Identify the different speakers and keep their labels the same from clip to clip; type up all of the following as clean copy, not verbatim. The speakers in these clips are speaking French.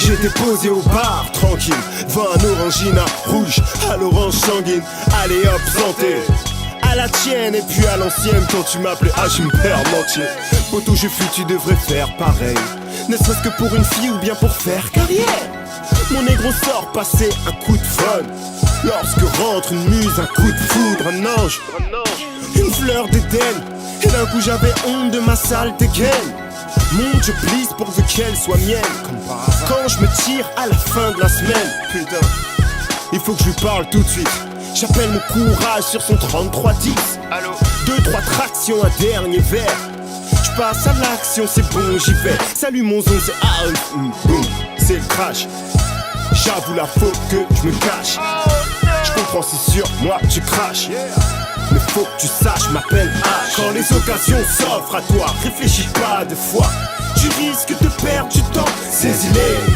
Speaker 1: J'étais posé au bar, tranquille, devant un orangina rouge à l'orange sanguine. Allez hop, santé, à la tienne et puis à l'ancienne. Quand tu m'appelais Hachim Parmentier, poto je fus, tu devrais faire pareil. Ne serait-ce que pour une fille ou bien pour faire carrière. Mon négro sort passer un coup de fun. Lorsque rentre une muse, un coup de foudre, un ange, une fleur d'Éden. Et d'un coup j'avais honte de ma sale gaine. Monte, je plisse pourvu qu'elle soit mienne. Quand je me tire à la fin de la semaine, putain, il faut que je lui parle tout de suite. J'appelle mon courage sur son 3310. Allô, 2-3 tractions, un dernier verre. Je passe à l'action, c'est bon, j'y vais. Salut mon zone, c'est boum, c'est le crash. J'avoue la faute que je me cache. Je comprends, c'est sûr, moi tu craches. Mais faut que tu saches, m'appelle H. Quand les occasions s'offrent à toi, réfléchis pas deux fois. Tu risques de perdre du temps, saisis-les.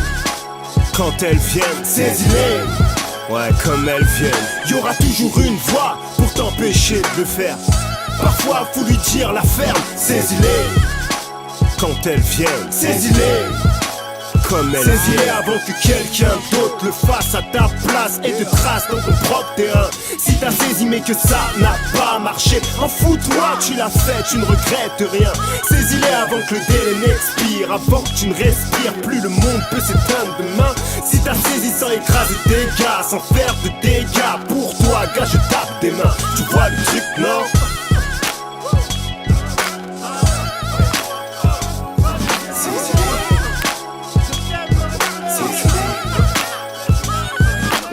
Speaker 1: Quand elles viennent, saisis-les. Ouais, comme elles viennent. Y'aura toujours une voix pour t'empêcher de le faire. Parfois faut lui dire la ferme, saisis-les. Quand elles viennent, saisis-les. Comme elles saisis-les avant que quelqu'un d'autre le fasse à ta place et te trace dans ton propre terrain. Si t'as saisi mais que ça n'a pas marché, en fous-toi, tu l'as fait, tu ne regrettes rien. Saisis-les avant que le délai n'expire, avant que tu ne respires plus, le monde peut s'éteindre demain. Si t'as saisi sans écraser tes gars, sans faire de dégâts, pour toi, gars, je tape des mains. Tu vois le truc, non?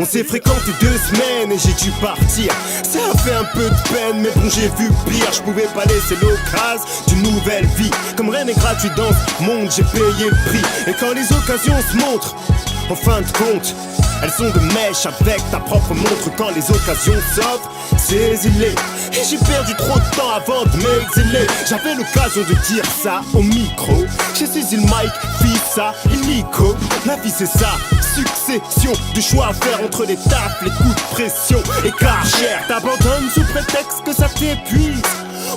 Speaker 1: On s'est fréquenté 2 semaines et j'ai dû partir. Ça a fait un peu de peine, mais bon, j'ai vu pire. Je pouvais pas laisser l'occasion d'une nouvelle vie. Comme rien n'est gratuit dans ce monde, j'ai payé le prix. Et quand les occasions se montrent, en fin de compte, elles sont de mèche avec ta propre montre. Quand les occasions s'offrent, saisis-les. Et j'ai perdu trop de temps avant de m'exiler. J'avais l'occasion de dire ça au micro. J'ai saisi le mic, fille ça, illico. La vie c'est ça, succession de choix à faire entre les tapes, les coups de pression. Et car cher, t'abandonnes sous prétexte que ça t'épuise.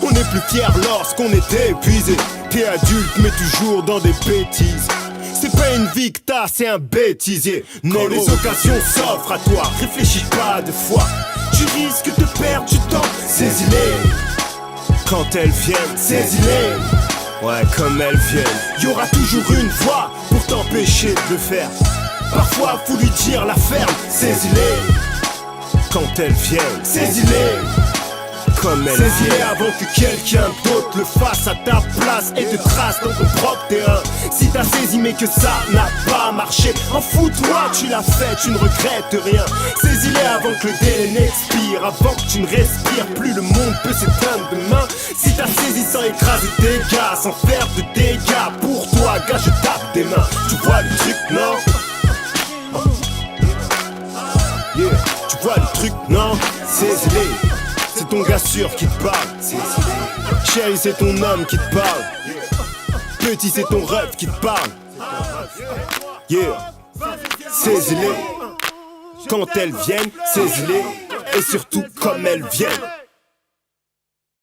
Speaker 1: On est plus fier lorsqu'on est épuisé. T'es adulte mais toujours dans des bêtises. C'est pas une vie que t'as, c'est un bêtisier. Quand les occasions s'offrent à toi, réfléchis pas deux fois. Tu risques de perdre du temps, saisis-les. Quand elles viennent, saisis-les. Ouais, comme elles viennent. Y'aura toujours une voix pour t'empêcher de le faire. Parfois faut lui dire la ferme, saisis-les. Quand elles viennent, saisis-les. Comme elles saisis-les avant que quelqu'un d'autre le fasse à ta place et te trace dans ton propre terrain. Si t'as saisi mais que ça n'a pas marché, en fous-toi, tu l'as fait, tu ne regrettes rien. Saisis-les avant que le délai n'expire, avant que tu ne respires plus, le monde peut s'éteindre demain. Si t'as saisi sans écraser tes gars, sans faire de dégâts, pour toi, gars, je tape des mains. Tu vois le truc, non? Yeah, tu vois le truc, non? Saisis-les. C'est ton gars sûr qui te parle. Chérie, c'est ton homme qui te parle. Petit, c'est ton rêve qui te parle. Yeah, saisis-les. Quand elles viennent, saisis-les. Et surtout comme elles viennent.